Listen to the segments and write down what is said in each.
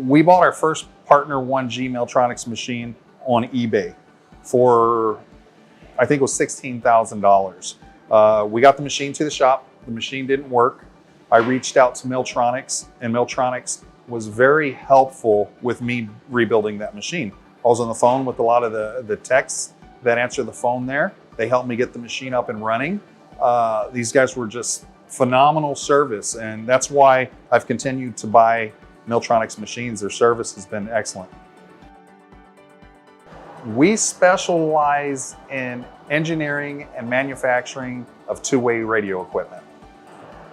We bought our first Partner 1G Milltronics machine on eBay for, I think it was $16,000. We got the machine to the shop. The machine didn't work. I reached out to Milltronics, and Milltronics was very helpful with me rebuilding that machine. I was on the phone with a lot of the techs that answer the phone there. They helped me get the machine up and running. These guys were just phenomenal service, and that's why I've continued to buy Milltronics machines. Their service has been excellent. We specialize in engineering and manufacturing of two-way radio equipment.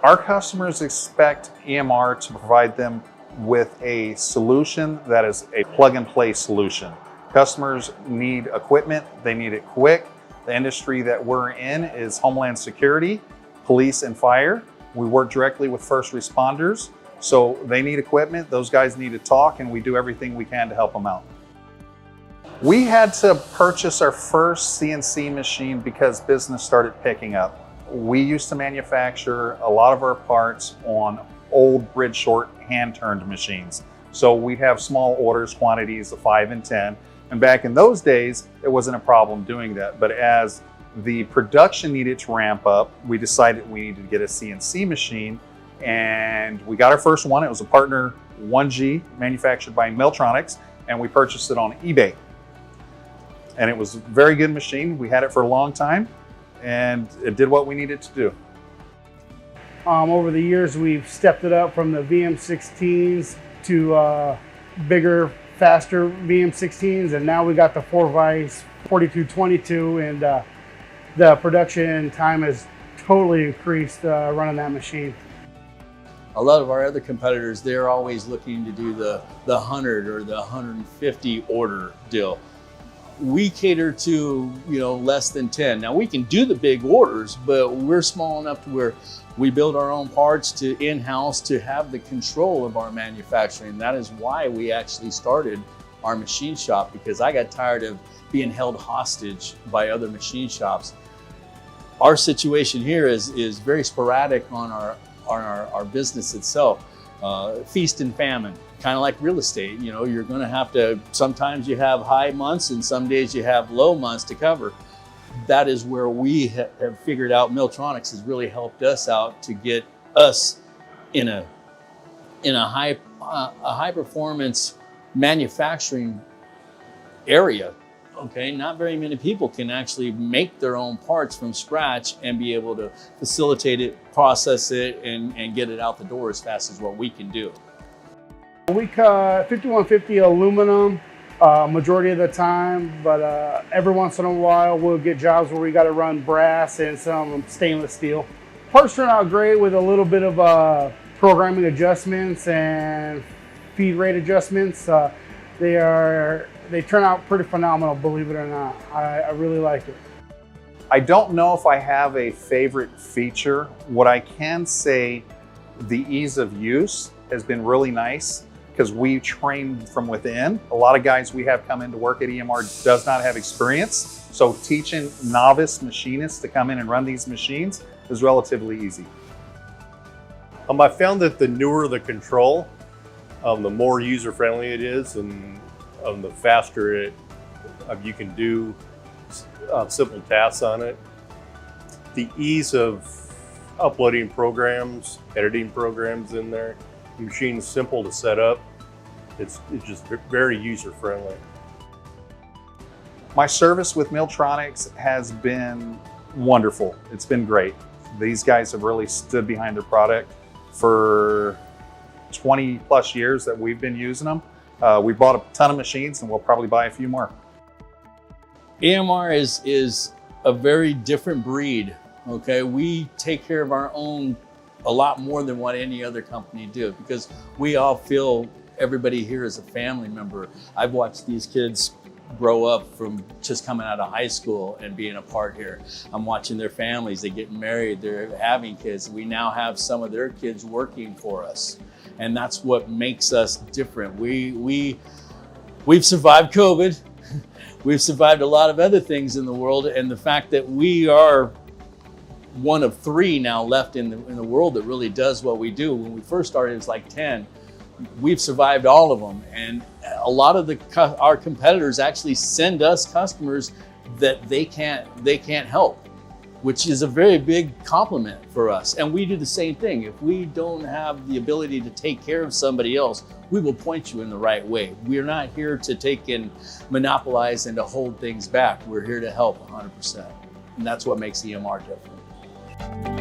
Our customers expect EMR to provide them with a solution that is a plug-and-play solution. Customers need equipment, they need it quick. The industry that we're in is Homeland Security, police and fire. We work directly with first responders, so they need equipment, those guys need to talk, and we do everything we can to help them out. We had to purchase our first CNC machine because business started picking up. We used to manufacture a lot of our parts on old bridge short hand-turned machines. So we'd have small orders, quantities of 5 and 10. And back in those days, it wasn't a problem doing that. But as the production needed to ramp up, we decided we needed to get a CNC machine. And we got our first one. It was a Partner 1G manufactured by Milltronics, and we purchased it on eBay. And it was a very good machine. We had it for a long time, and it did what we needed to do. Over the years, we've stepped it up from the VM16s to bigger, faster VM16s, and now we got the 4-vice 4222, and the production time has totally increased running that machine. A lot of our other competitors, they're always looking to do the 100 or the 150 order deal. We cater to, less than 10. Now we can do the big orders, but we're small enough to where we build our own parts to in-house to have the control of our manufacturing. That is why we actually started our machine shop, because I got tired of being held hostage by other machine shops. Our situation here is very sporadic on our business itself. Feast and famine, kind of like real estate. You're going to have to, sometimes you have high months and some days you have low months to cover. That is where we have figured out Milltronics has really helped us out to get us in a high performance manufacturing area. Okay, not very many people can actually make their own parts from scratch and be able to facilitate it, process it, and get it out the door as fast as what we can do. We cut 5150 aluminum majority of the time, but every once in a while we'll get jobs where we got to run brass and some stainless steel. Parts turn out great with a little bit of programming adjustments and feed rate adjustments. They turn out pretty phenomenal, believe it or not. I really like it. I don't know if I have a favorite feature. What I can say, the ease of use has been really nice because we train from within. A lot of guys we have come in to work at EMR does not have experience. So teaching novice machinists to come in and run these machines is relatively easy. I found that the newer the control, the more user-friendly it is, and the faster you can do simple tasks on it. The ease of uploading programs, editing programs in there. The machine's simple to set up. It's just very user-friendly. My service with Milltronics has been wonderful. It's been great. These guys have really stood behind their product for 20 plus years that we've been using them. We bought a ton of machines and we'll probably buy a few more. EMR is a very different breed, okay? We take care of our own a lot more than what any other company do, because we all feel everybody here is a family member. I've watched these kids grow up from just coming out of high school and being a part here. I'm watching their families, they get married, they're having kids. We now have some of their kids working for us. And that's what makes us different. We've survived COVID. We've survived a lot of other things in the world. And the fact that we are one of 3 now left in the world that really does what we do. When we first started, it was like 10. we've survived all of them. And a lot of our competitors actually send us customers that they can't help, which is a very big compliment for us. And we do the same thing. If we don't have the ability to take care of somebody else, we will point you in the right way. We're not here to take and monopolize and to hold things back. We're here to help 100%. And that's what makes EMR different.